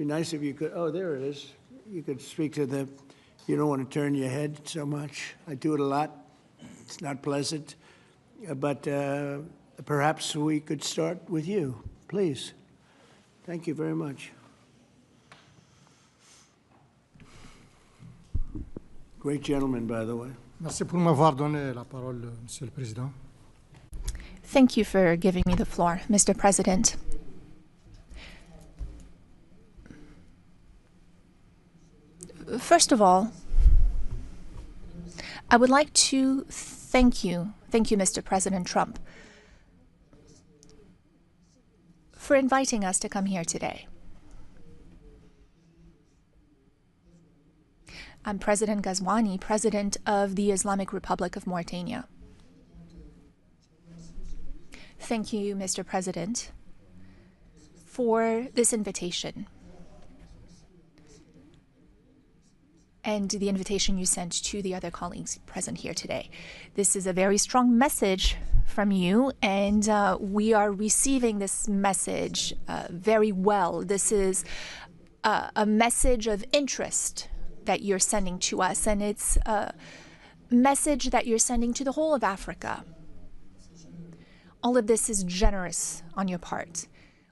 be nice if you could, oh, there it is. You could speak to the, you don't want to turn your head so much. I do it a lot. It's not pleasant. But perhaps we could start with you, please. Thank you very much. Great gentleman, by the way. Merci pour m'avoir donné la parole, Monsieur le Président. Thank you for giving me the floor, Mr. President. First of all, I would like to thank you, Mr. President Trump, for inviting us to come here today. I'm President Ghazouani, President of the Islamic Republic of Mauritania. Thank you, Mr. President, for this invitation and the invitation you sent to the other colleagues present here today. This is a very strong message from you, and we are receiving this message very well. This is a message of interest that you're sending to us, and it's a message that you're sending to the whole of Africa. All of this is generous on your part.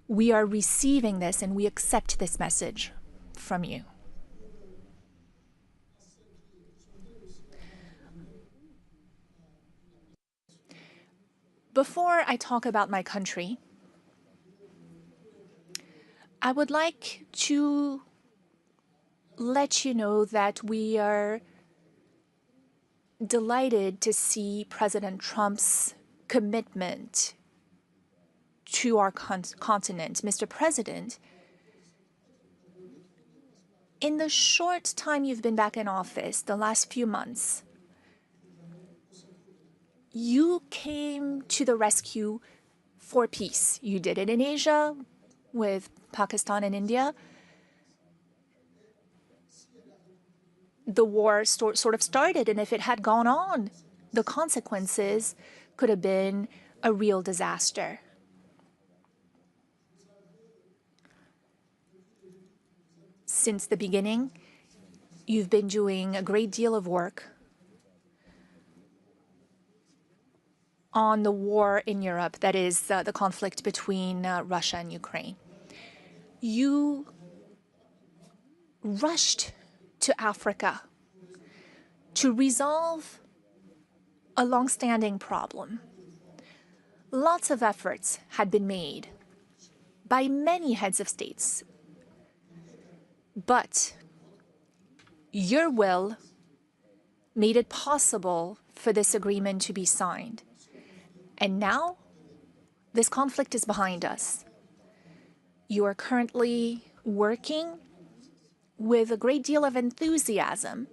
We are receiving this, and we accept this message from you. Before I talk about my country, I would like to let you know that we are delighted to see President Trump's commitment to our continent. Mr. President, in the short time you've been back in office, the last few months, you came to the rescue for peace. You did it in Asia with Pakistan and India. The war sort of started, and if it had gone on, the consequences could have been a real disaster. Since the beginning, you've been doing a great deal of work on the war in Europe, that is the conflict between Russia and Ukraine. You rushed to Africa to resolve a long-standing problem. Lots of efforts had been made by many heads of states, but your will made it possible for this agreement to be signed. And now, this conflict is behind us. You are currently working with a great deal of enthusiasm.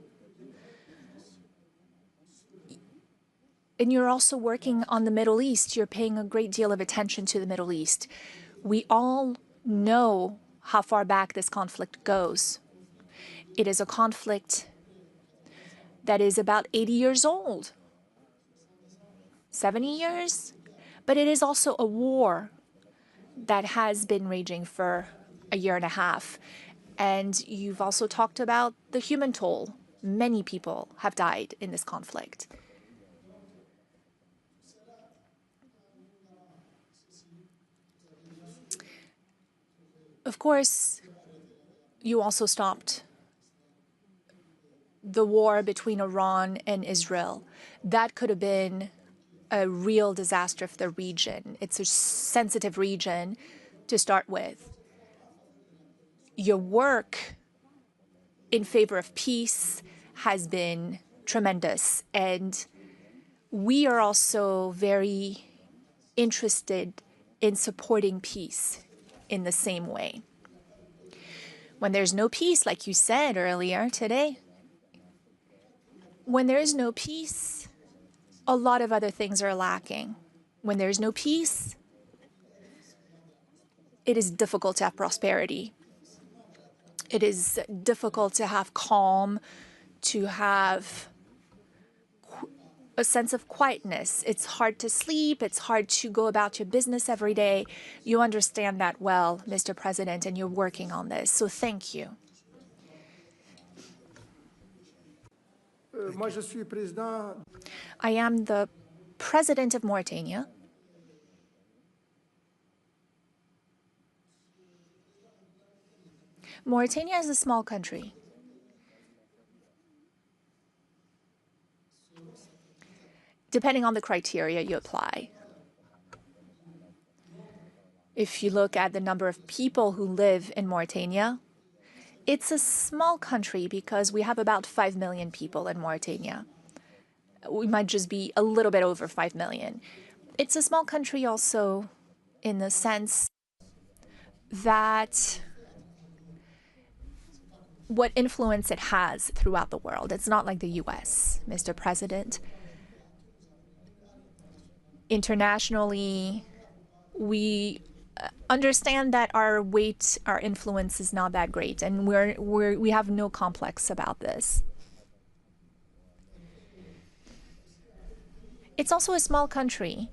And you're also working on the Middle East. You're paying a great deal of attention to the Middle East. We all know how far back this conflict goes. It is a conflict that is about 80 years old. 70 years, but it is also a war that has been raging for a year and a half. And you've also talked about the human toll. Many people have died in this conflict. Of course, you also stopped the war between Iran and Israel. That could have been a real disaster for the region. It's a sensitive region to start with. Your work in favor of peace has been tremendous, and we are also very interested in supporting peace in the same way. When there's no peace, like you said earlier today, when there is no peace, a lot of other things are lacking. When there's no peace, it is difficult to have prosperity. It is difficult to have calm, to have a sense of quietness. It's hard to sleep. It's hard to go about your business every day. You understand that well, Mr. President, and you're working on this. So thank you. Moi, je suis président. I am the president of Mauritania. Mauritania is a small country. Depending on the criteria you apply. If you look at the number of people who live in Mauritania, it's a small country because we have about 5 million people in Mauritania. We might just be a little bit over 5 million. It's a small country also in the sense that what influence it has throughout the world. It's not like the US, Mr. President. Internationally, we understand that our weight, our influence is not that great, and we have no complex about this. It's also a small country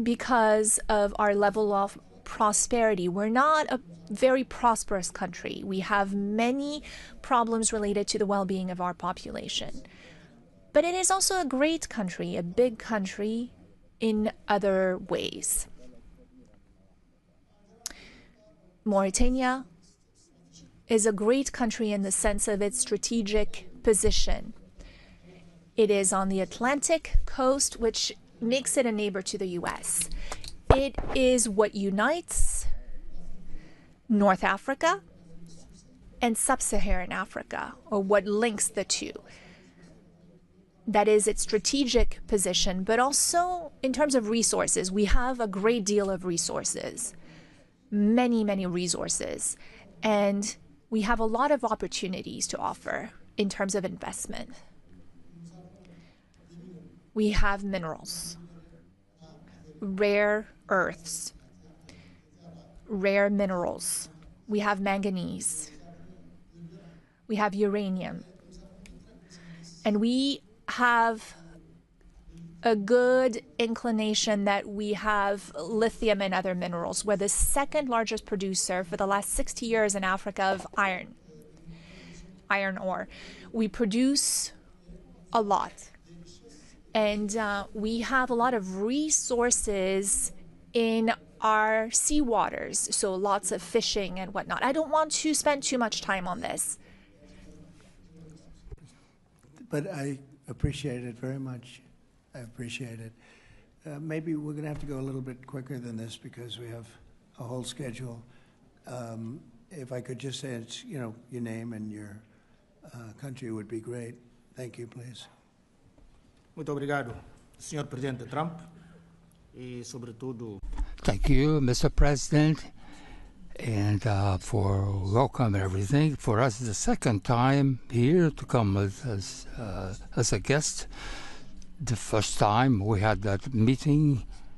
because of our level of prosperity. We're not a very prosperous country. We have many problems related to the well-being of our population. But it is also a great country, a big country in other ways. Mauritania is a great country in the sense of its strategic position. It is on the Atlantic coast, which makes it a neighbor to the US. It is what unites North Africa and Sub-Saharan Africa, or what links the two. That is its strategic position, but also in terms of resources. We have a great deal of resources, many, many resources, and we have a lot of opportunities to offer in terms of investment. We have minerals, rare earths, rare minerals. We have manganese. We have uranium. And we have a good inclination that we have lithium and other minerals. We're the second largest producer for the last 60 years in Africa of iron ore. We produce a lot. And we have a lot of resources in our seawaters, so lots of fishing and whatnot. I don't want to spend too much time on this. But I appreciate it very much. I appreciate it. Maybe we're going to have to go a little bit quicker than this because we have a whole schedule. If I could just say it's, your name and your country would be great. Thank you, please. Muito obrigado, Sr. Presidente Trump, e sobretudo. Thank you, Mr. President, and for welcome and everything. For us, it's the second time here to come as a guest. The first time we had that meeting